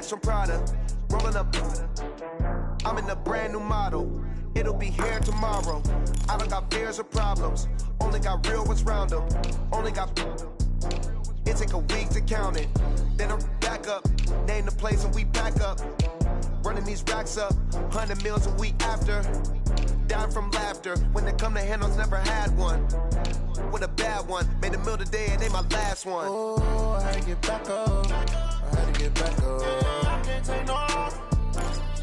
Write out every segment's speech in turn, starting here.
bags from Prada, rolling up. I'm in a brand new model. It'll be here tomorrow. I don't got fears or problems. Only got real ones round them. Only got. It take a week to count it. Then I'm back up. Name the place and we back up. Running these racks up. 100 meals a week after. Dying from laughter. When they come to handles, never had one. With a bad one. Made a meal today and they my last one. Oh, I had to get back up. I had to get back up. I can't take no.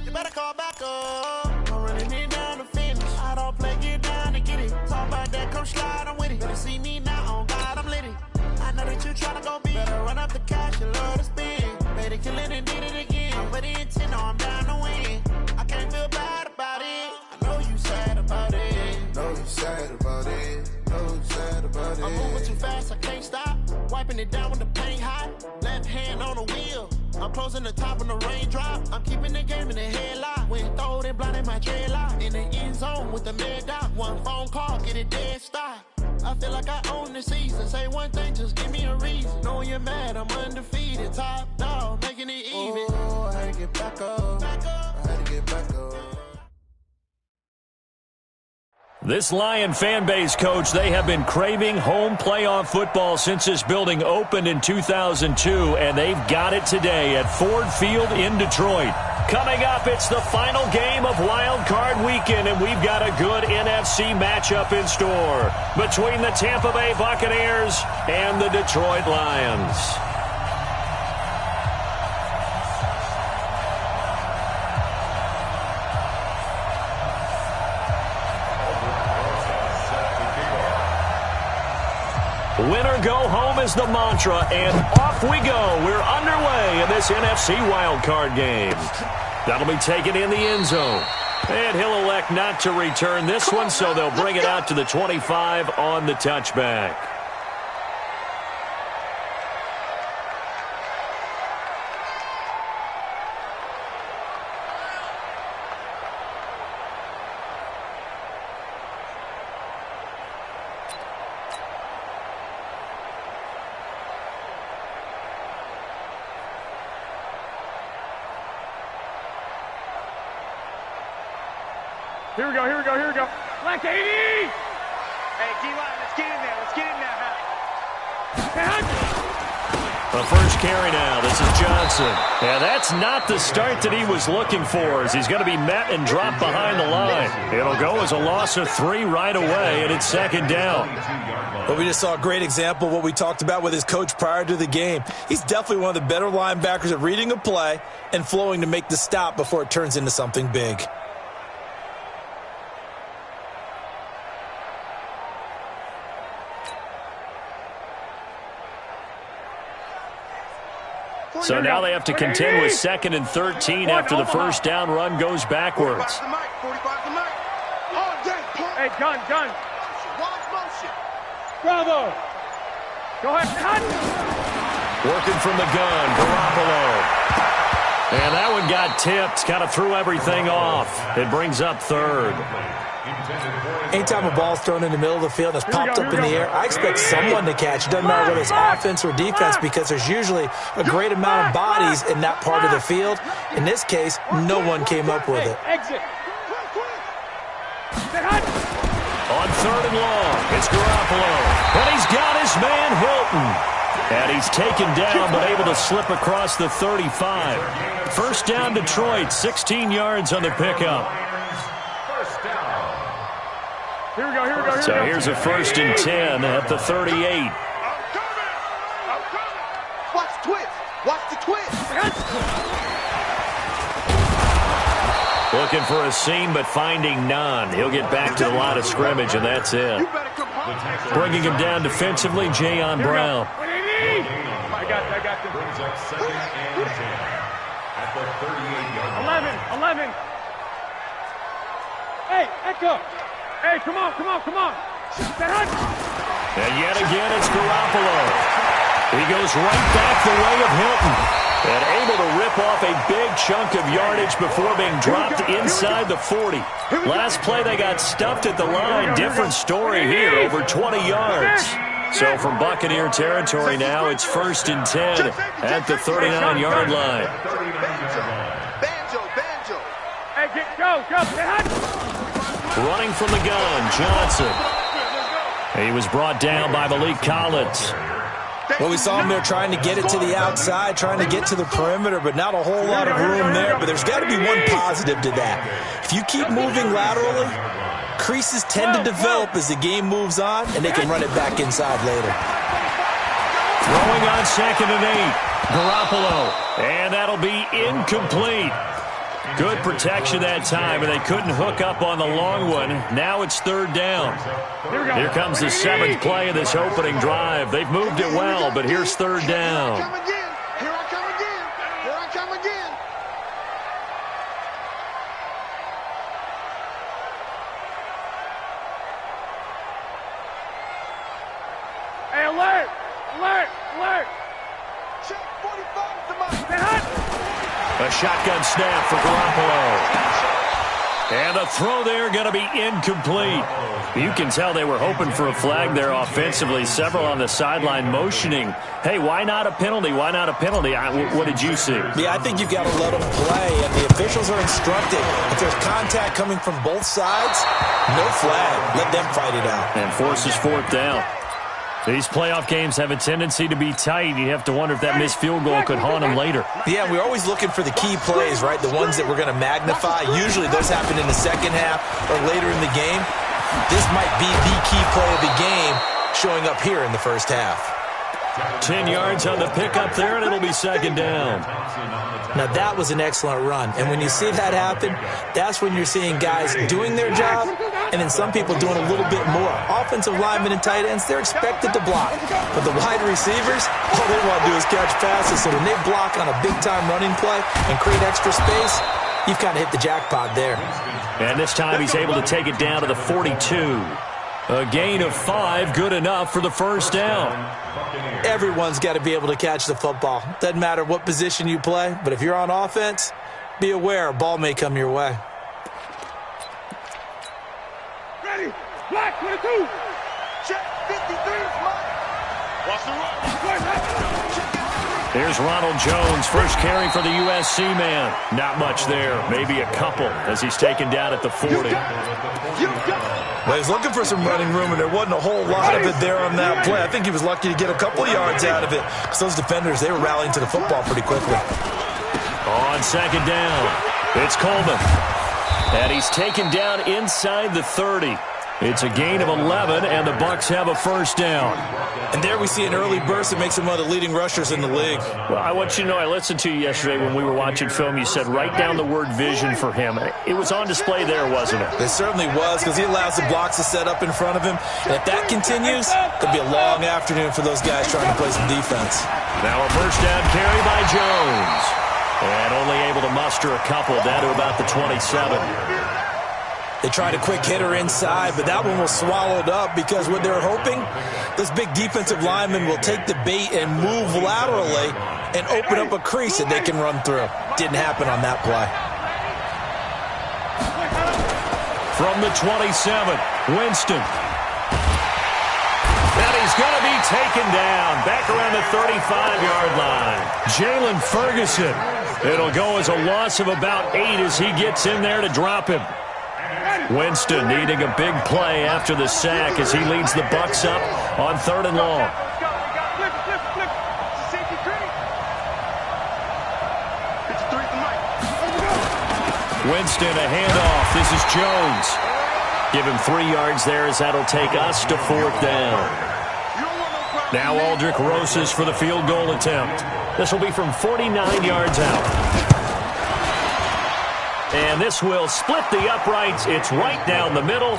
You better call back up. I'm running it down to finish. I don't play, get down to get it. Talk about that, come slide, I'm with it. Better see me now, on God, I'm lit it. I know that you tryna go big. Better run up the cash, you love to spend. Better kill it and did it again. I'm ready intent, no, I'm down to win. I can't feel bad about it. I know you sad about it. Know you sad about it. Know you sad about it. I'm moving too fast, I can't stop. Wiping it down when the paint hot. Left hand on the wheel. I'm closing the top when the raindrop. I'm keeping the game in the headlock. When throwed and blinded my dreadlock. In the end zone with the mad dot. One phone call, get it dead stop. I feel like I own the season. Say one thing, just give me a reason. Knowing you're mad, I'm undefeated. Top dog, making it even. Oh, I had to get back up. I had to get back up. This Lion fan base, Coach, they have been craving home playoff football since this building opened in 2002, and they've got it today at Ford Field in Detroit. Coming up, it's the final game of Wild Card Weekend, and we've got a good NFC matchup in store between the Tampa Bay Buccaneers and the Detroit Lions. Winner go home is the mantra, and off we go. We're underway in this NFC wildcard game. That'll be taken in the end zone. And he'll elect not to return this one, so they'll bring it out to the 25 on the touchback. Here we go, here we go, here we go. Black 80! Hey, D-line, let's get in there. Let's get in there, The first carry now. This is Johnson. Yeah, that's not the start that he was looking for, as he's going to be met and dropped behind the line. It'll go as a loss of 3 right away, and it's second down. Well, we just saw a great example of what we talked about with his coach prior to the game. He's definitely one of the better linebackers at reading a play and flowing to make the stop before it turns into something big. So now they have to contend with 2nd and 13 after the first down run goes backwards. Hey, gun. Bravo. Go ahead. Working from the gun, Garoppolo. And that one got tipped, kind of threw everything off. It brings up 3rd. Anytime a ball's thrown in the middle of the field and it's popped up in the air, I expect someone to catch. It doesn't matter whether it's offense or defense, because there's usually a great amount of bodies in that part of the field. In this case, no one came up with it. Exit. On 3rd and long, it's Garoppolo. And he's got his man Hilton. And he's taken down but able to slip across the 35. First down Detroit, 16 yards on the pickup. Here we go. So here's a 1st and 10 at the 38. Watch the twist. Watch the twist. Looking for a seam, but finding none. He'll get back to the line of scrimmage, and that's it. Bringing him down defensively, Jayon Brown. I got you. Brings up 2nd and 10 at the 38-yard line. 11. Hey, Echo. Hey, come on. And yet again, it's Garoppolo. He goes right back the way of Hilton. And able to rip off a big chunk of yardage before being dropped inside the 40. Last play, they got stuffed at the line. Different story here, over 20 yards. So from Buccaneer territory now, it's 1st and 10 at the 39-yard line. Banjo. Hey, go. Running from the gun, Johnson. He was brought down by Malik Collins. Well, we saw him there trying to get it to the outside, trying to get to the perimeter, but not a whole lot of room there. But there's got to be one positive to that. If you keep moving laterally, creases tend to develop as the game moves on, and they can run it back inside later. Throwing on 2nd and 8. Garoppolo. And that'll be incomplete. Good protection that time, and they couldn't hook up on the long one. Now it's 3rd down. Here comes the 7th play of this opening drive. They've moved it well, but here's 3rd down. Here I come again. Hey, alert. Check 45 to my A shotgun snap for Garoppolo. And the throw there going to be incomplete. You can tell they were hoping for a flag there offensively. Several on the sideline motioning. Hey, why not a penalty? What did you see? Yeah, I think you've got to let them play, and the officials are instructed. If there's contact coming from both sides, no flag. Let them fight it out. And forces 4th down. These playoff games have a tendency to be tight. You have to wonder if that missed field goal could haunt them later. Yeah, we're always looking for the key plays, right? The ones that we're going to magnify. Usually those happen in the second half or later in the game. This might be the key play of the game showing up here in the first half. 10 yards on the pickup there, and it'll be 2nd down. Now, that was an excellent run. And when you see that happen, that's when you're seeing guys doing their job and then some people doing a little bit more. Offensive linemen and tight ends, they're expected to block. But the wide receivers, all they want to do is catch passes. So when they block on a big-time running play and create extra space, you've kind of hit the jackpot there. And this time he's able to take it down to the 42. A gain of 5, good enough for the 1st down. Everyone's got to be able to catch the football. Doesn't matter what position you play, but if you're on offense, be aware a ball may come your way. Ready. Black 22. check 53 Mike. Watch the run. Here's Ronald Jones, first carry for the USC man. Not much there, maybe a couple as he's taken down at the 40. Well, he's looking for some running room, and there wasn't a whole lot of it there on that play. I think he was lucky to get a couple of yards out of it because those defenders, they were rallying to the football pretty quickly. On 2nd down, it's Coleman. And he's taken down inside the 30. It's a gain of 11, and the Bucs have a 1st down. And there we see an early burst that makes him one of the leading rushers in the league. Well, I want you to know, I listened to you yesterday when we were watching film. You said write down the word vision for him. It was on display there, wasn't it? It certainly was, because he allows the blocks to set up in front of him. And if that continues, it'll be a long afternoon for those guys trying to play some defense. Now a 1st down carry by Jones. And only able to muster a couple down to about the 27. They tried a quick hitter inside, but that one was swallowed up because what they're hoping, this big defensive lineman will take the bait and move laterally and open up a crease that they can run through. Didn't happen on that play. From the 27, Winston. And he's going to be taken down back around the 35-yard line. Jalen Ferguson. It'll go as a loss of about 8 as he gets in there to drop him. Winston needing a big play after the sack as he leads the Bucs up on 3rd and long. Winston, a handoff. This is Jones. Give him 3 yards there as that'll take us to 4th down. Now Aldrick Rosas for the field goal attempt. This will be from 49 yards out. And this will split the uprights. It's right down the middle.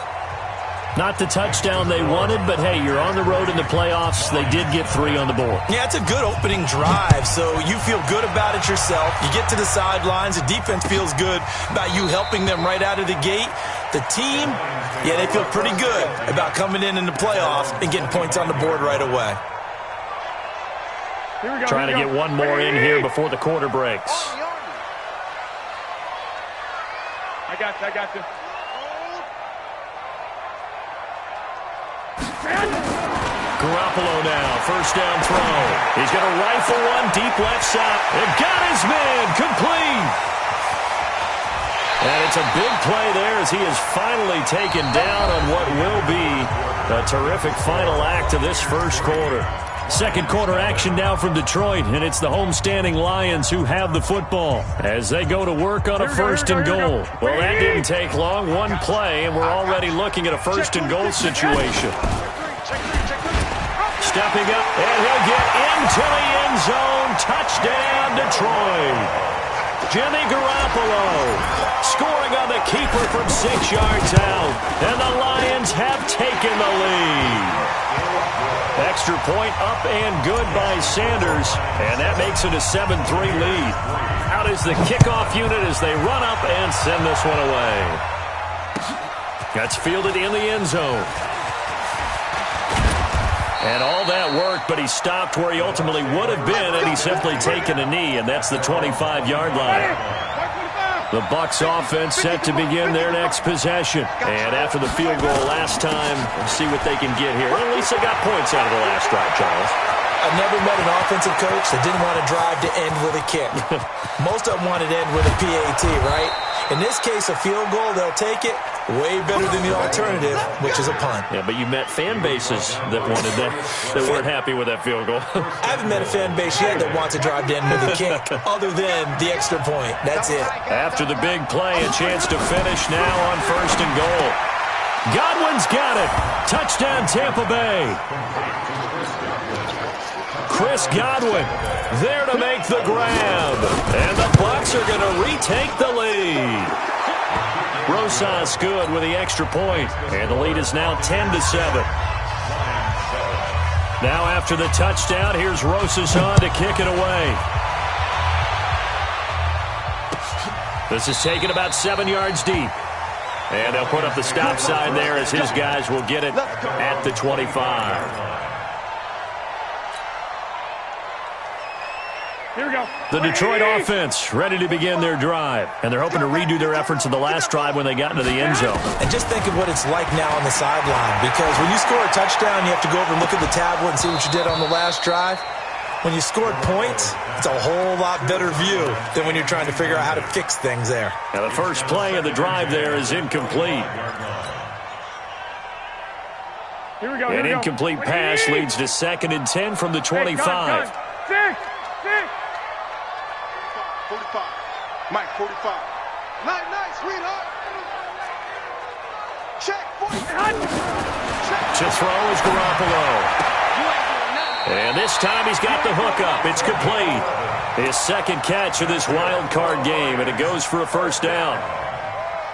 Not the touchdown they wanted, but hey, you're on the road in the playoffs. They did get 3 on the board. Yeah, it's a good opening drive, so you feel good about it yourself. You get to the sidelines. The defense feels good about you helping them right out of the gate. The team, yeah, they feel pretty good about coming in the playoffs and getting points on the board right away. Trying to get one more in here before the quarter breaks. I got you. Garoppolo now, first down throw. He's going to rifle one deep left side. And got his man, complete. And it's a big play there as he is finally taken down on what will be a terrific final act of this first quarter. Second quarter action now from Detroit, and it's the homestanding Lions who have the football as they go to work on a first and goal. Well, that didn't take long. One play, and we're already looking at a first and goal situation. Stepping up, and he'll get into the end zone. Touchdown, Detroit. Jimmy Garoppolo scoring on the keeper from 6 yards out, and the Lions have taken the lead. Extra point up and good by Sanders, and that makes it a 7-3 lead. Out is the kickoff unit as they run up and send this one away. That's fielded in the end zone. And all that worked, but he stopped where he ultimately would have been, and he's simply taken a knee, and that's the 25-yard line. The Bucs offense set to begin their next possession. And after the field goal last time, we'll see what they can get here. Well, at least they got points out of the last drive, Charles. I've never met an offensive coach that didn't want to drive to end with a kick. Most of them wanted to end with a PAT, right? In this case, a field goal, they'll take it. Way better than the alternative, which is a punt. Yeah, but you met fan bases that wanted that weren't happy with that field goal. I haven't met a fan base yet that wants to drive to end with a kick, other than the extra point. That's it. After the big play, a chance to finish now on first and goal. Godwin's got it. Touchdown, Tampa Bay. Chris Godwin there to make the grab. And the Bucs are going to retake the lead. Rosas good with the extra point, and the lead is now 10-7. Now after the touchdown, here's Rosas on to kick it away. This is taken about 7 yards deep. And they'll put up the stop sign there as his guys will get it at the 25. Here we go. The Detroit offense ready to begin their drive. And they're hoping to redo their efforts in the last drive when they got into the end zone. And just think of what it's like now on the sideline. Because when you score a touchdown, you have to go over and look at the tablet and see what you did on the last drive. When you scored points, it's a whole lot better view than when you're trying to figure out how to fix things there. Now the first play of the drive there is incomplete. Here we go. An incomplete pass leads to 2nd and 10 from the 25. Six. 45. Mike, 45. Night, sweetheart. Check, 45. To throw is Garoppolo. And this time he's got the hook up. It's complete. His second catch of this wild card game, and it goes for a first down.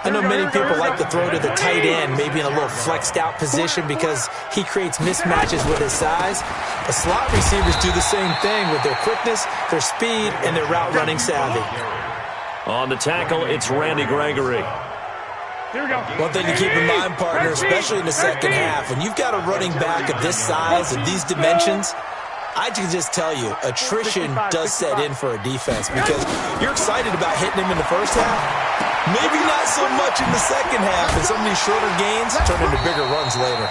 I know many people like to throw to the tight end, maybe in a little flexed out position because he creates mismatches with his size. But slot receivers do the same thing with their quickness, their speed, and their route running savvy. On the tackle, it's Randy Gregory. Here we go. One thing to keep in mind, partner, especially in the second half, when you've got a running back of this size and these dimensions, I can just tell you, attrition does set in for a defense because you're excited about hitting him in the first half. Maybe not so much in the second half, and some of these shorter gains turn into bigger runs later.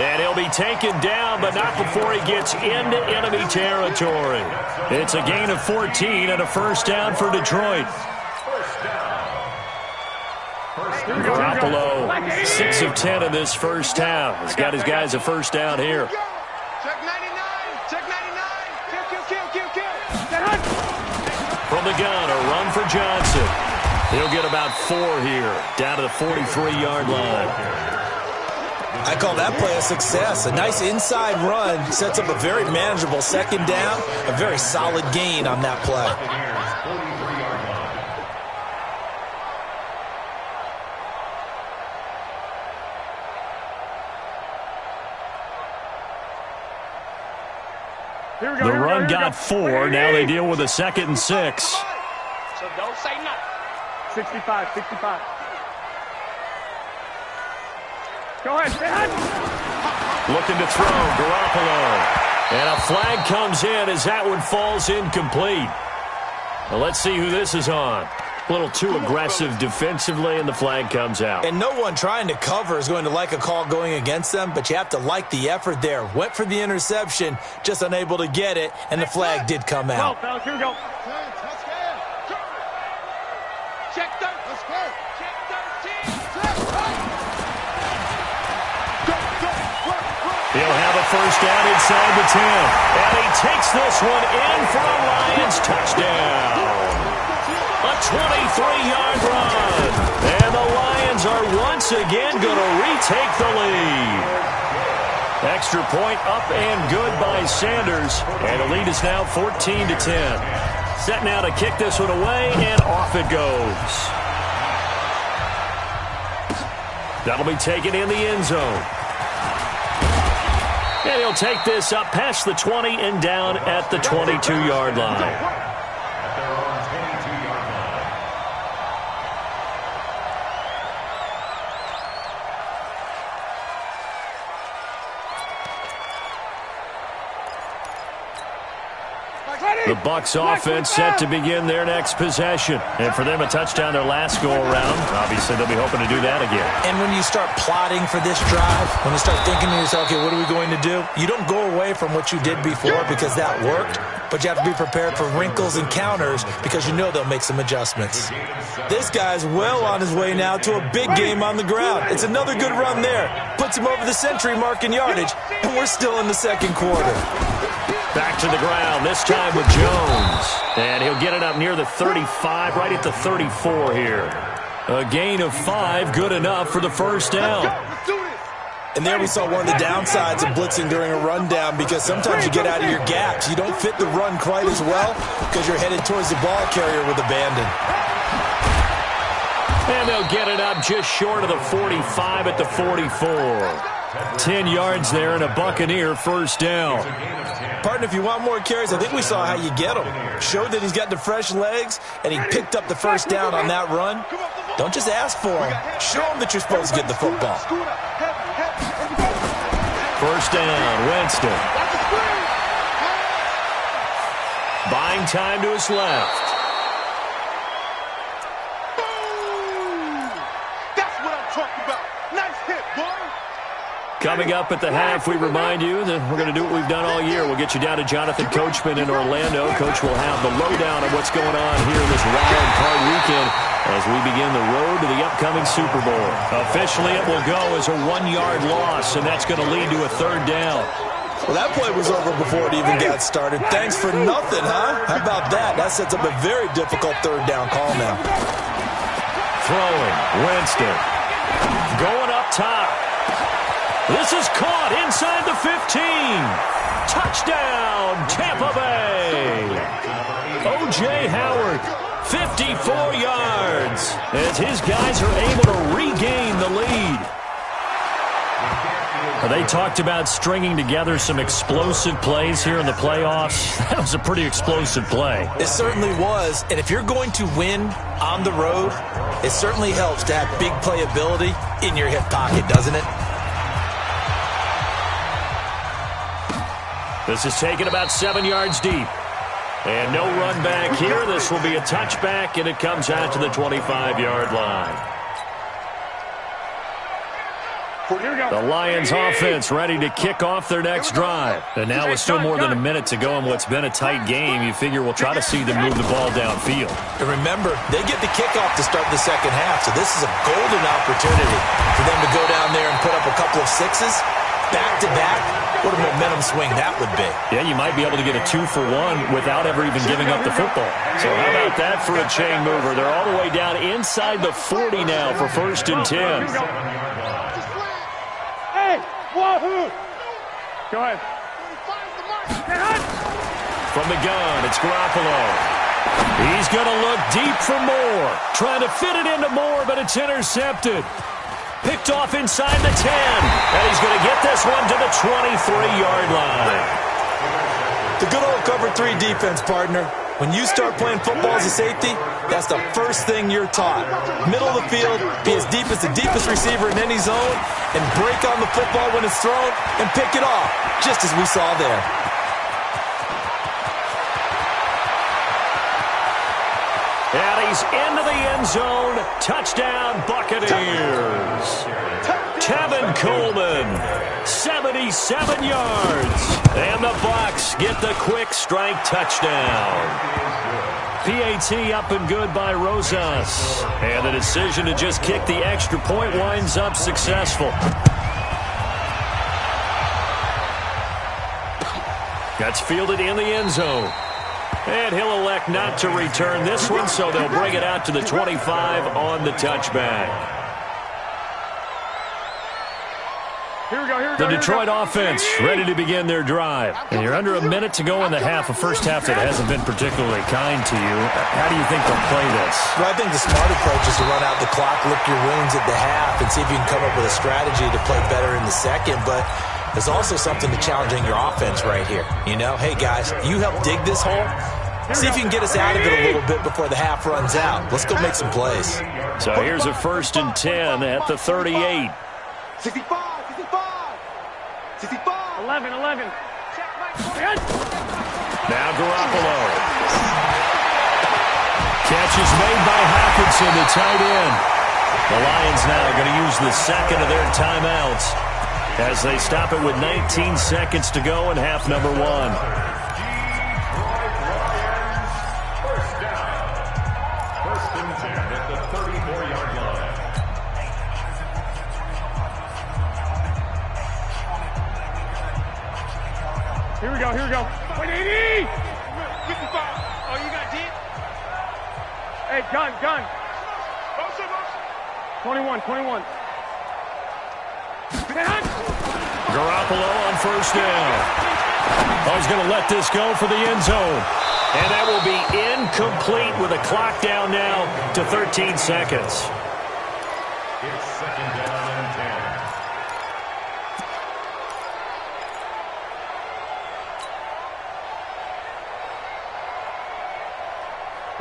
And he'll be taken down, but not before he gets into enemy territory. It's a gain of 14 and a first down for Detroit. Garoppolo, 6 of 10 in this first half. He's got his guys a first down here. Check 99. Check 99. Kill. From the gun, a run for Johnson. He'll get about 4 here, down to the 43-yard line. I call that play a success. A nice inside run sets up a very manageable second down, a very solid gain on that play. The run got 4. Now they deal with a 2nd and 6. So don't say nothing. 65. Go ahead. Looking to throw, Garoppolo. And a flag comes in as that one falls incomplete. Well, let's see who this is on. A little too aggressive defensively, and the flag comes out. And no one trying to cover is going to like a call going against them, but you have to like the effort there. Went for the interception, just unable to get it, and the flag did come out. Go, fellas, here we go. Check 13. Let's go. Check 13. He'll have a first down inside the 10. And he takes this one in for a Lions touchdown. A 23-yard run. And the Lions are once again going to retake the lead. Extra point up and good by Sanders. And the lead is now 14-10. Set now to kick this one away, and off it goes. That'll be taken in the end zone. And he'll take this up past the 20 and down at the 22-yard line. The Bucs offense set to begin their next possession. And for them, a touchdown their last go-around. Obviously, they'll be hoping to do that again. And when you start plotting for this drive, when you start thinking to yourself, okay, what are we going to do? You don't go away from what you did before because that worked, but you have to be prepared for wrinkles and counters because you know they'll make some adjustments. This guy's well on his way now to a big game on the ground. It's another good run there. Puts him over the century mark in yardage, and we're still in the second quarter. Back to the ground, this time with Jones. And he'll get it up near the 35, right at the 34 here. A gain of 5, good enough for the first down. And there we saw one of the downsides of blitzing during a rundown because sometimes you get out of your gaps. You don't fit the run quite as well because you're headed towards the ball carrier with abandon. And they'll get it up just short of the 45 at the 44. 10 yards there and a Buccaneer first down. Partner, if you want more carries, I think we saw how you get them. Showed that he's got the fresh legs, and he picked up the first down on that run. Don't just ask for him. Show him that you're supposed to get the football. First down, Winston. Buying time to his left. That's what I'm talking about. Nice hit, boy. Coming up at the half, we remind you that we're going to do what we've done all year. We'll get you down to Jonathan Coachman in Orlando. Coach will have the lowdown of what's going on here this wild card weekend as we begin the road to the upcoming Super Bowl. Officially, it will go as a 1-yard loss, and that's going to lead to a third down. Well, that play was over before it even got started. Thanks for nothing, huh? How about that? That sets up a very difficult third down call now. Throwing, Winston. Going up top. This is caught inside the 15. Touchdown, Tampa Bay. O.J. Howard, 54 yards, as his guys are able to regain the lead. They talked about stringing together some explosive plays here in the playoffs. That was a pretty explosive play. It certainly was, and if you're going to win on the road, it certainly helps to have big playability in your hip pocket, doesn't it? This is taken about 7 yards deep. And no run back here. This will be a touchback, and it comes out to the 25-yard line. The Lions offense ready to kick off their next drive. And now with still more than a minute to go in what's been a tight game, you figure we'll try to see them move the ball downfield. And remember, they get the kickoff to start the second half, so this is a golden opportunity for them to go down there and put up a couple of sixes back-to-back. What a momentum swing that would be. Yeah, you might be able to get a 2-for-1 without ever even giving up the football. So how about that for a chain mover? They're all the way down inside the 40 now for 1st and 10. Wahoo! Go ahead. From the gun, it's Garoppolo. He's going to look deep for Moore. Trying to fit it into Moore, but it's intercepted. Picked off inside the 10. And he's going to get this one to the 23-yard line. The good old cover 3 defense, partner. When you start playing football as a safety, that's the first thing you're taught. Middle of the field, be as deep as the deepest receiver in any zone, and break on the football when it's thrown and pick it off, just as we saw there. And he carries into the end zone. Touchdown, Buccaneers. Tevin Coleman, 77 yards. And the Bucs get the quick strike touchdown. PAT up and good by Rosas. And the decision to just kick the extra point winds up successful. That's fielded in the end zone. And he'll elect not to return this one, so they'll bring it out to the 25 on the touchback. The Detroit offense ready to begin their drive. And you're under a minute to go in the half, a first half that hasn't been particularly kind to you. How do you think they'll play this? Well, I think the smart approach is to run out the clock, lick your wounds at the half, and see if you can come up with a strategy to play better in the second. But there's also something to challenging your offense right here. You know, hey, guys, you help dig this hole. See if you can get us out of it a little bit before the half runs out. Let's go make some plays. So here's a 1st and 10 at the 38. 65. 11. Now Garoppolo. Catch is made by Hockenson, the tight end. The Lions now going to use the second of their timeouts as they stop it with 19 seconds to go in half number 1. First down. 1st and 10 at the 34-yard line. Here we go. 180! 55. Oh, you got deep? Hey, gun. 21. Garoppolo on 1st down. Oh, he's going to let this go for the end zone. And that will be incomplete with a clock down now to 13 seconds. It's 2nd down and 10.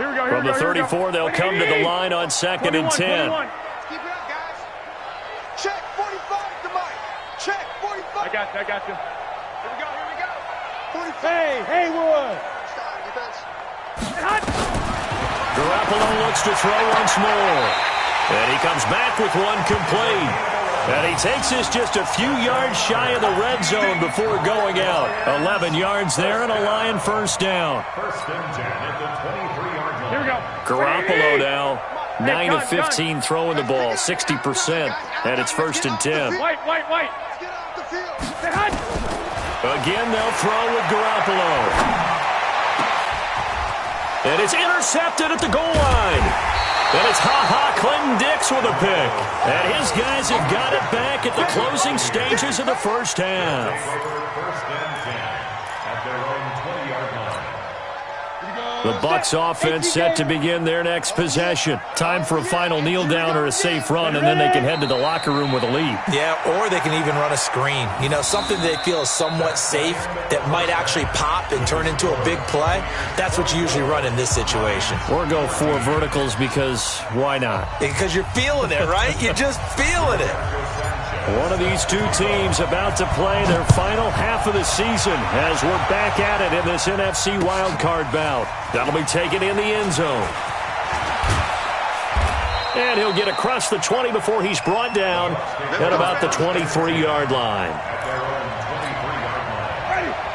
From the 34, they'll come to the line on 2nd and 10. 21. Keep it up, guys. Check 45 to Mike. Check 45. I got you. Here we go. 45. Hey, Haywood. Garoppolo looks to throw once more. And he comes back with one complete. And he takes this just a few yards shy of the red zone before going out. 11 yards there and a Lion 1st down. 1st and 10 at the 23-yard line. Here we go. Garoppolo now 9 of 15 throwing the ball, 60%. And it's 1st and 10. White. Get off the field. Again, they'll throw with Garoppolo. And it's intercepted at the goal line. And it's Clinton Dix with a pick. And his guys have got it back at the closing stages of the first half. 1st and 10 at their own 20-yard line. The Bucs offense set to begin their next possession. Time for a final kneel down or a safe run, and then they can head to the locker room with a lead. Yeah, or they can even run a screen. You know, something they feel is somewhat safe that might actually pop and turn into a big play. That's what you usually run in this situation. Or go 4 verticals because why not? Because you're feeling it, right? You're just feeling it. One of these two teams about to play their final half of the season as we're back at it in this NFC wildcard bout. That'll be taken in the end zone. And he'll get across the 20 before he's brought down at about the 23-yard line.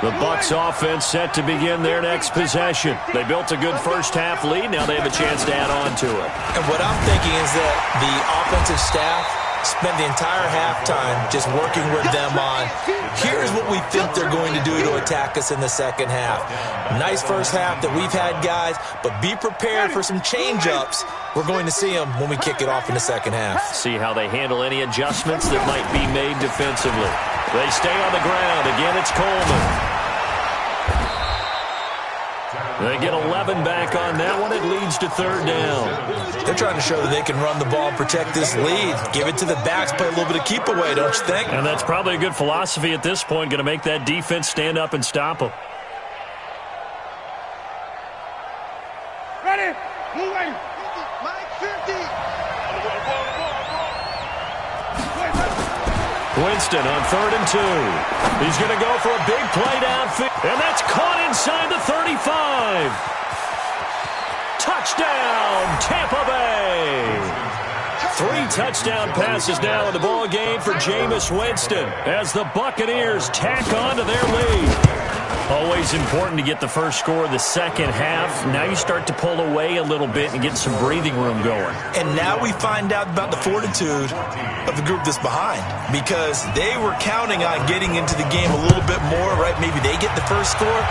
The Bucs offense set to begin their next possession. They built a good first half lead. Now they have a chance to add on to it. And what I'm thinking is that the offensive staff spend the entire halftime just working with them on, here's what we think they're going to do to attack us in the second half. Nice first half that we've had, guys, but be prepared for some change-ups. We're going to see them when we kick it off in the second half. See how they handle any adjustments that might be made defensively. They stay on the ground. Again, it's Coleman. They get 11 back on that one. It leads to 3rd down. They're trying to show that they can run the ball and protect this lead. Give it to the backs, play a little bit of keep away, don't you think? And that's probably a good philosophy at this point. Going to make that defense stand up and stop them. Ready? Moving. Mike 50. Winston on 3rd and 2. He's going to go for a big play downfield. And that's caught inside the 35. Touchdown, Tampa Bay! 3 touchdown passes now in the ball game for Jameis Winston as the Buccaneers tack on to their lead. Always important to get the first score of the second half. Now you start to pull away a little bit and get some breathing room going. And now we find out about the fortitude of the group that's behind, because they were counting on getting into the game a little bit more, right? Maybe they get the first score.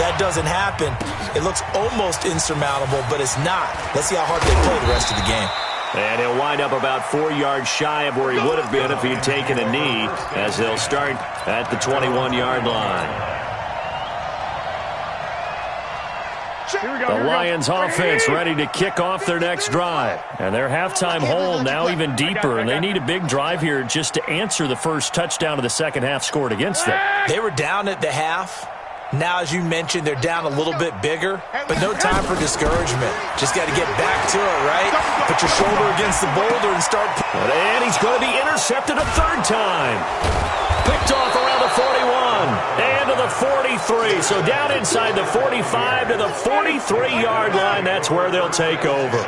That doesn't happen. It looks almost insurmountable, but it's not. Let's see how hard they play the rest of the game. And he'll wind up about 4 yards shy of where he would have been if he'd taken a knee, as they'll start at the 21-yard line. The Lions offense ready to kick off their next drive. And their halftime hole now even deeper, and they need a big drive here just to answer the first touchdown of the second half scored against them. They were down at the half. Now, as you mentioned, they're down a little bit bigger, but no time for discouragement. Just got to get back to it, right? Put your shoulder against the boulder and start. And he's going to be intercepted a third time. Picked off around the 41 and to the 43. So down inside the 45 to the 43-yard line. That's where they'll take over.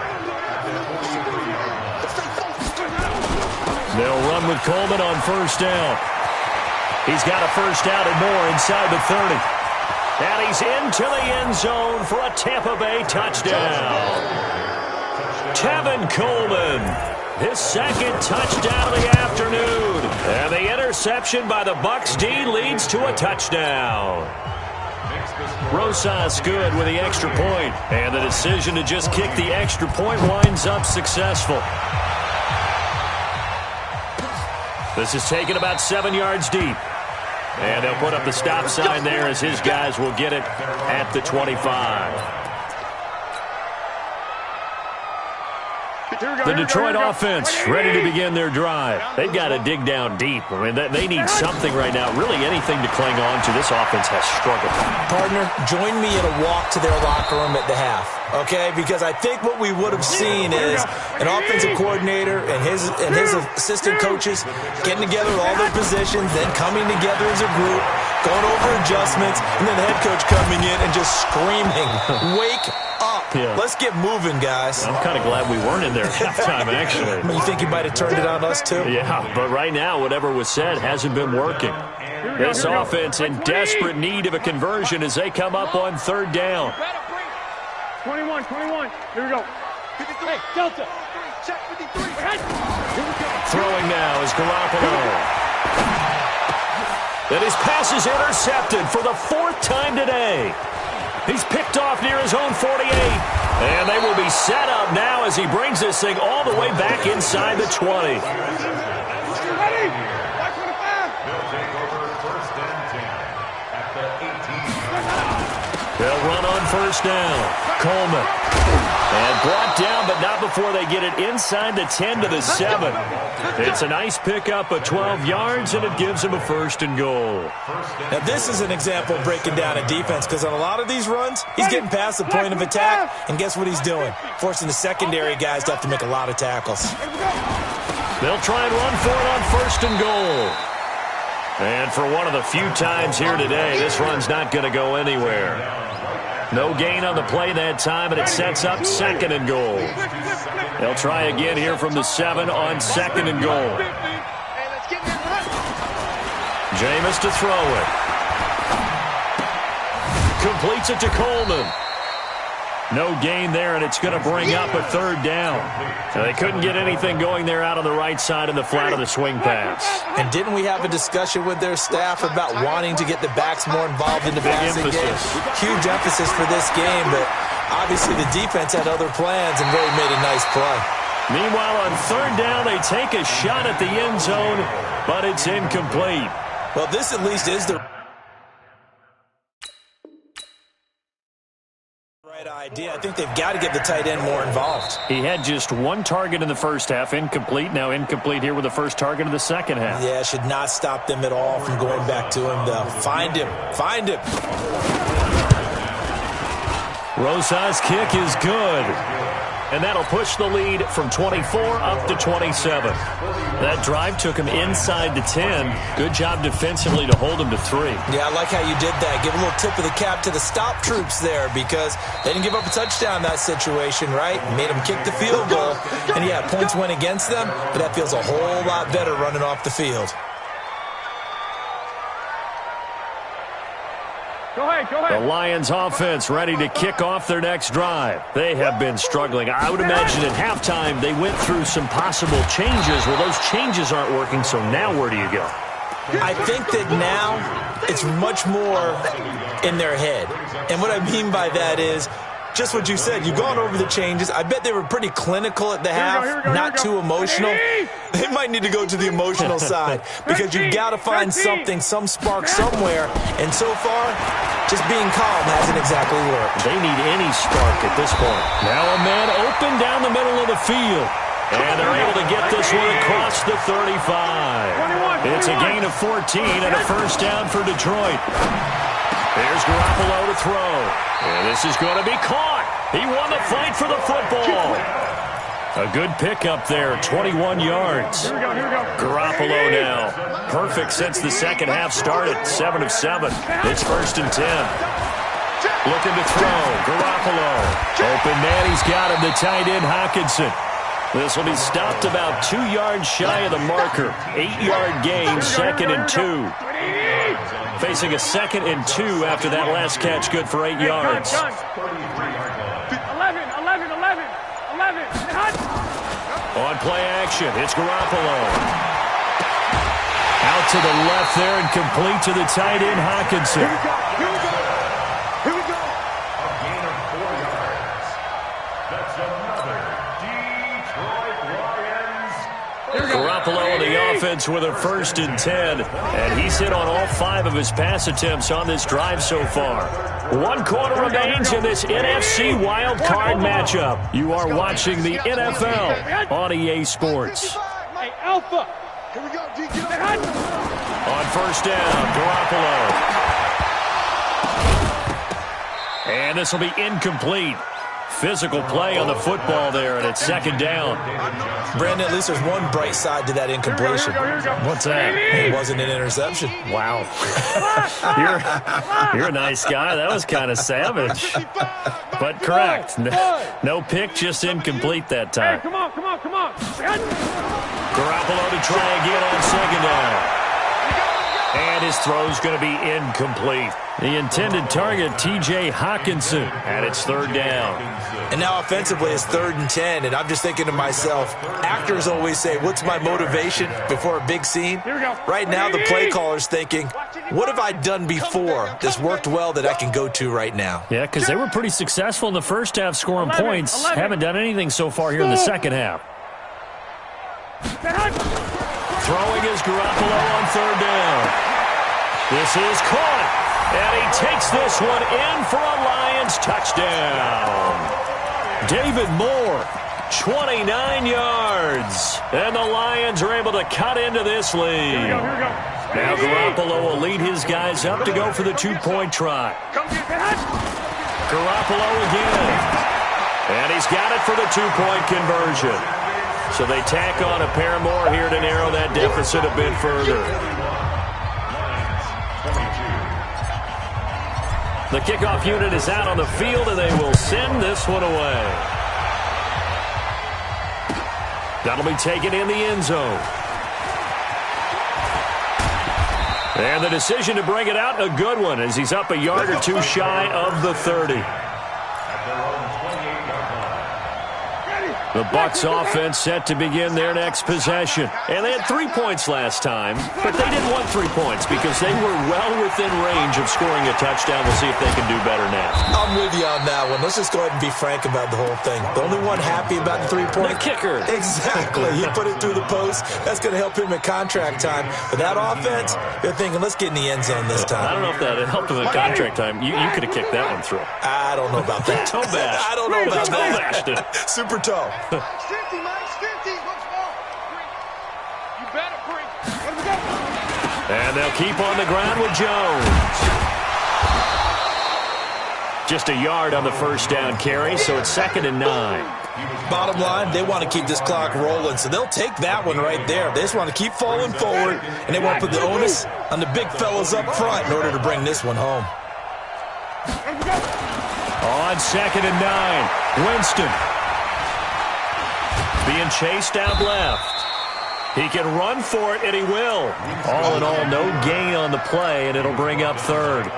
They'll run with Coleman on first down. He's got a first down and more inside the 30. And he's into the end zone for a Tampa Bay touchdown. Tevin Coleman, his second touchdown of the afternoon. And the interception by the Bucs D leads to a touchdown. Rosas good with the extra point. And the decision to just kick the extra point winds up successful. This is taken about 7 yards deep. And they'll put up the stop sign there as his guys will get it at the 25. The Detroit offense ready to begin their drive. They've got to dig down deep. I mean, they need something right now, really anything to cling on to. This offense has struggled. Partner, join me in a walk to their locker room at the half, okay? Because I think what we would have seen is an offensive coordinator and his assistant coaches getting together all their positions, then coming together as a group, going over adjustments, and then the head coach coming in and just screaming, "Wake up. Yeah. Let's get moving, guys." I'm kind of glad we weren't in there at halftime, actually. You think he might have turned it on us, too? Yeah, but right now, whatever was said hasn't been working. This offense in desperate need of a conversion as they come up on third down. 21. Here we go. 53. Hey, Delta. Check 53. Throwing now is Garoppolo. And his pass is intercepted for the fourth time today. He's picked off near his own 48. And they will be set up now as he brings this thing all the way back inside the 20. Ready? They'll take over first and 10 at the 18. They'll run on first down. Coleman. And brought down, but not before they get it inside the 10 to the 7. It's a nice pickup of 12 yards, and it gives him a first and goal. Now, this is an example of breaking down a defense, because on a lot of these runs, he's getting past the point of attack, and guess what he's doing? Forcing the secondary guys to have to make a lot of tackles. They'll try and run for it on first and goal. And for one of the few times here today, this run's not going to go anywhere. No gain on the play that time, and it sets up second and goal. They'll try again here from the 7 on second and goal. Jameis to throw it. Completes it to Coleman. No gain there, and it's going to bring up a third down. So they couldn't get anything going there out on the right side in the flat of the swing pass. And didn't we have a discussion with their staff about wanting to get the backs more involved in the passing game? Huge emphasis for this game, but obviously the defense had other plans and really made a nice play. Meanwhile, on third down, they take a shot at the end zone, but it's incomplete. Well, this at least is the idea. I think they've got to get the tight end more involved. He had just one target in the first half, incomplete. Now incomplete here with the first target of the second half. Yeah, should not stop them at all from going back to him, though. Find him. Rosas' kick is good. And that'll push the lead from 24 up to 27. That drive took him inside the 10. Good job defensively to hold him to 3. Yeah, I like how you did that. Give a little tip of the cap to the stop troops there because they didn't give up a touchdown in that situation, right? Made them kick the field goal. And, yeah, points went against them, but that feels a whole lot better running off the field. Go ahead, go ahead. The Lions offense ready to kick off their next drive. They have been struggling. I would imagine at halftime they went through some possible changes. Well, those changes aren't working, so now where do you go? I think that now it's much more in their head. And what I mean by that is just what you said. You've gone over the changes. I bet they were pretty clinical at the half, not too emotional. They might need to go to the emotional side because you've got to find something, some spark somewhere. And so far, just being calm hasn't exactly worked. They need any spark at this point. Now a man open down the middle of the field. And they're able to get this one across the 35. It's a gain of 14 and a first down for Detroit. There's Garoppolo to throw. And this is going to be caught. He won the fight for the football. A good pickup there, 21 yards. Here we go. Garoppolo now. Perfect since the second half started, 7 of 7. It's 1st and 10. Looking to throw. Garoppolo. Open man, he's got him, the tight end Hockenson. This will be stopped about 2 yards shy of the marker. 8-yard gain, 2nd and 2. Facing a 2nd and 2 after that last catch, good for 8 yards. 11. On play action, it's Garoppolo. Out to the left there and complete to the tight end Hockenson. Here we go. A gain of 4 yards. That's another Detroit Lions. Garoppolo on the offense with a 1st and 10. And he's hit on all 5 of his pass attempts on this drive so far. 1 quarter remains in this NFC Wild Card matchup. You are watching the NFL on EA Sports. Hey, Alpha. Here we go. On 1st down, Garoppolo. And this will be incomplete. Physical play on the football there, and it's 2nd down. Brandon, at least there's one bright side to that incompletion. What's that? It wasn't an interception. Wow. You're a nice guy. That was kind of savage. But correct. No pick, just incomplete that time. Hey, come on. Garoppolo to try again on 2nd down. And his throw's going to be incomplete. The intended target, T.J. Hockenson, and it's 3rd down. And now offensively it's 3rd and 10, and I'm just thinking to myself, actors always say, what's my motivation before a big scene? Here we go. Right now the play caller's thinking, what have I done before that's worked well that I can go to right now? Yeah, because they were pretty successful in the first half scoring points. 11. Haven't done anything so far here in the second half. Throwing is Garoppolo on 3rd down. This is caught, and he takes this one in for a Lions touchdown. David Moore, 29 yards, and the Lions are able to cut into this lead. Here we go. Now Garoppolo will lead his guys up to go for the 2-point try. Garoppolo again, and he's got it for the 2-point conversion. So they tack on a pair more here to narrow that deficit a bit further. The kickoff unit is out on the field, and they will send this one away. That'll be taken in the end zone. And the decision to bring it out, a good one, as he's up a yard or 2 shy of the 30. The Bucs offense set to begin their next possession. And they had 3 points last time, but they didn't want 3 points because they were well within range of scoring a touchdown. We'll see if they can do better now. I'm with you on that one. Let's just go ahead and be frank about the whole thing. The only one happy about the 3-point. The kicker. Exactly. He put it through the post. That's going to help him at contract time. But that offense, they're thinking, let's get in the end zone this time. I don't know if that helped him at contract time. You could have kicked that one through. I don't know about that. Toe bash. I don't know about Toe bashed it. that. Super toe. Mike, 50. What's wrong? You better bring. Let him go. And they'll keep on the ground with Jones. Just a yard on the 1st down carry, so it's 2nd and 9. Bottom line, they want to keep this clock rolling, so they'll take that one right there. They just want to keep falling forward, and they want to put the onus on the big fellas up front in order to bring this one home. On 2nd and 9, Winston. Being chased out left. He can run for it, and he will. All in all, no gain on the play, and it'll bring up 3rd.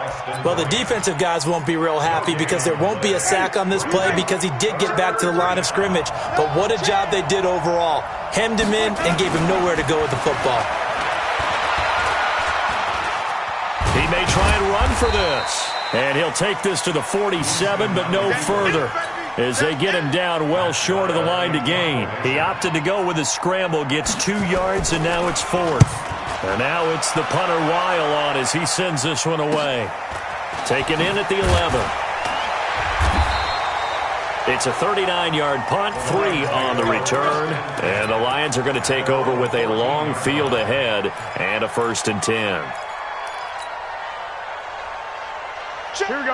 Well, the defensive guys won't be real happy because there won't be a sack on this play because he did get back to the line of scrimmage. But what a job they did overall. Hemmed him in and gave him nowhere to go with the football. He may try and run for this. And he'll take this to the 47, but no further, as they get him down well short of the line to gain. He opted to go with a scramble, gets 2 yards, and now it's 4th. And now it's the punter Weil on as he sends this one away. Taken in at the 11. It's a 39-yard punt, 3 on the return. And the Lions are going to take over with a long field ahead and a 1st and 10.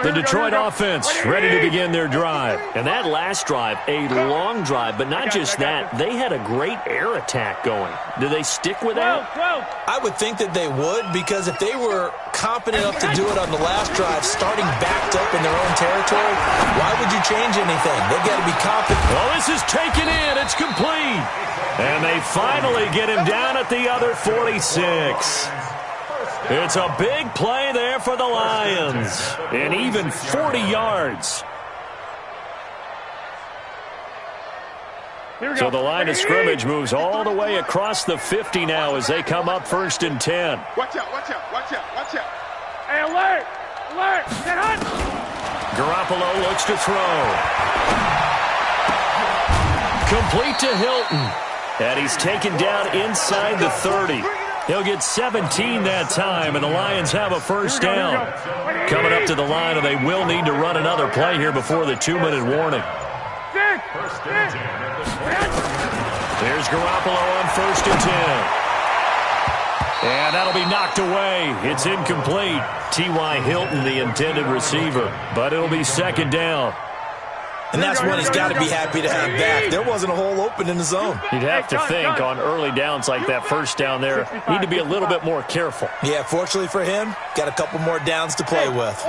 The Detroit offense ready to begin their drive. And that last drive, a long drive, but not just that. They had a great air attack going. Do they stick with that? I would think that they would, because if they were competent enough to do it on the last drive, starting backed up in their own territory, why would you change anything? They've got to be confident. Well, this is taken in. It's complete. And they finally get him down at the other 46. It's a big play there for the Lions. And even 40 yards. So the line of scrimmage moves all the way across the 50 now as they come up 1st and 10. Watch out, watch out, watch out, watch out. Hey, alert! Alert! Get hot! Garoppolo looks to throw. Complete to Hilton. And he's taken down inside the 30. He'll get 17 that time, and the Lions have a 1st down. Coming up to the line, and they will need to run another play here before the 2-minute warning. There's Garoppolo on 1st and 10. And that'll be knocked away. It's incomplete. T.Y. Hilton, the intended receiver, but it'll be 2nd down. And that's one he's got to be happy to have back. There wasn't a hole open in the zone. You'd have to think on early downs like that 1st down there, need to be a little bit more careful. Yeah, fortunately for him, got a couple more downs to play with.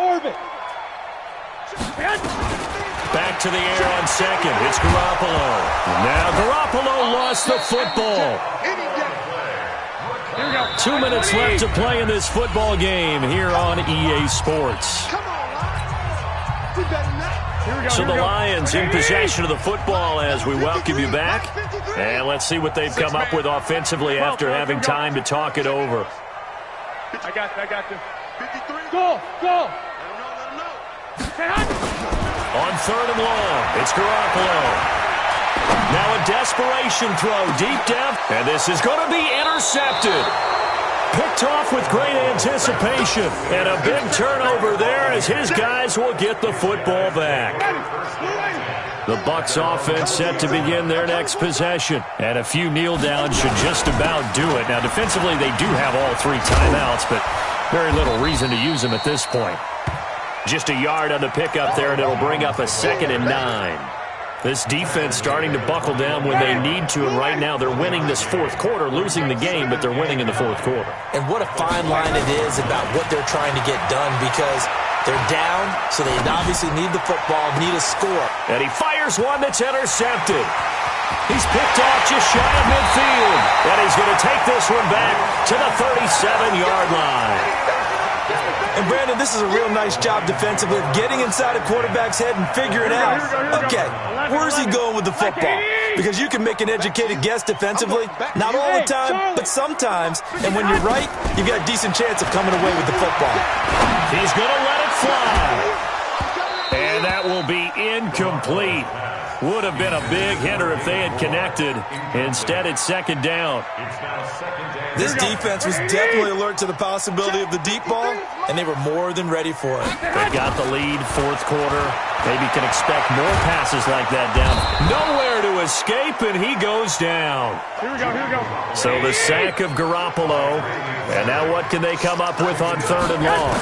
Back to the air on 2nd. It's Garoppolo. Now Garoppolo lost the football. 2 minutes left to play in this football game here on EA Sports. So the Lions in possession of the football as we welcome you back. And let's see what they've come up with offensively after having time to talk it over. I got you. Go! On 3rd and long, it's Garoppolo. Now a desperation throw deep down, and this is going to be intercepted. Picked off with great anticipation, and a big turnover there as his guys will get the football back. The Bucs offense set to begin their next possession, and a few kneel downs should just about do it. Now defensively they do have all 3 timeouts, but very little reason to use them at this point. Just a yard on the pickup there, and it'll bring up a 2nd and 9. This defense starting to buckle down when they need to, and right now they're winning this 4th quarter, losing the game, but they're winning in the 4th quarter. And what a fine line it is about what they're trying to get done, because they're down, so they obviously need the football, need a score. And he fires one that's intercepted. He's picked off just shy of midfield, and he's going to take this one back to the 37-yard line. And, Brandon, this is a real nice job defensively of getting inside a quarterback's head and figuring out, okay, where's he going with the football? Because you can make an educated guess defensively. Not all the time, but sometimes. And when you're right, you've got a decent chance of coming away with the football. He's going to let it fly. And that will be incomplete. Would have been a big hitter if they had connected. Instead, it's 2nd down. This defense was definitely alert to the possibility of the deep ball, and they were more than ready for it. They've got the lead, 4th quarter. Maybe can expect more passes like that down. Nowhere to escape, and he goes down. Here we go. So the sack of Garoppolo. And now what can they come up with on 3rd and long?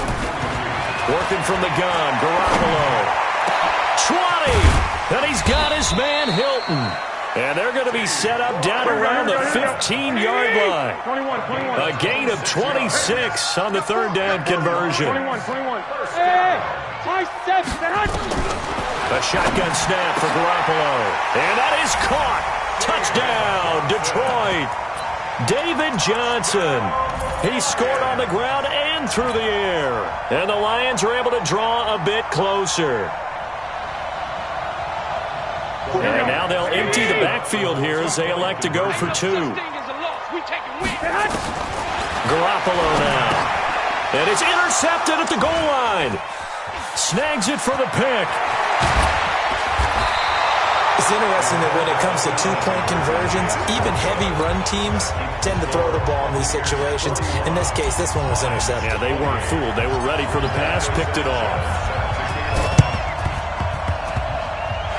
Working from the gun, Garoppolo. 20! And he's got his man Hilton. And they're going to be set up down around the 15-yard line. A gain of 26 on the third down conversion. A shotgun snap for Garoppolo. And that is caught. Touchdown, Detroit. David Johnson. He scored on the ground and through the air. And the Lions are able to draw a bit closer. And now they'll empty the backfield here as they elect to go for two. Garoppolo now. And it's intercepted at the goal line. Snags it for the pick. It's interesting that when it comes to two-point conversions, even heavy run teams tend to throw the ball in these situations. In this case, this one was intercepted. Yeah, they weren't fooled. They were ready for the pass, picked it off.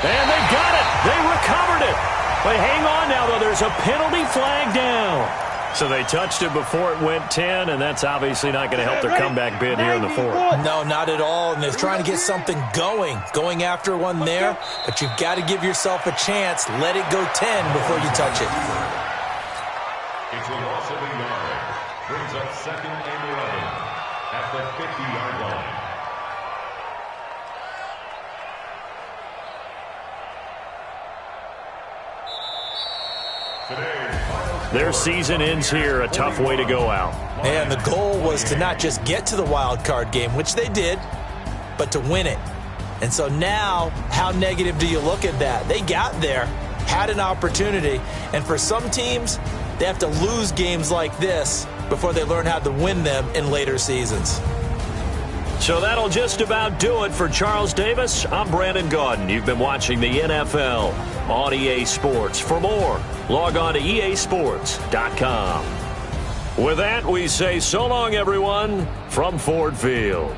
And they got it. They recovered it. But hang on now, though. There's a penalty flag down. So they touched it before it went 10, and that's obviously not going to help their comeback bid here in the fourth. No, not at all. And they're trying to get something going after one there. But you've got to give yourself a chance. Let it go 10 before you touch it. It's a loss of a yard. Brings up 2nd and 11 at the 50-yard line. Their season ends here. A tough way to go out. And the goal was to not just get to the wild card game, which they did, but to win it. And so now, how negative do you look at that? They got there, had an opportunity, and for some teams, they have to lose games like this before they learn how to win them in later seasons. So that'll just about do it for Charles Davis. I'm Brandon Gaudin. You've been watching the NFL on EA Sports. For more, log on to easports.com. With that, we say so long, everyone, from Ford Field.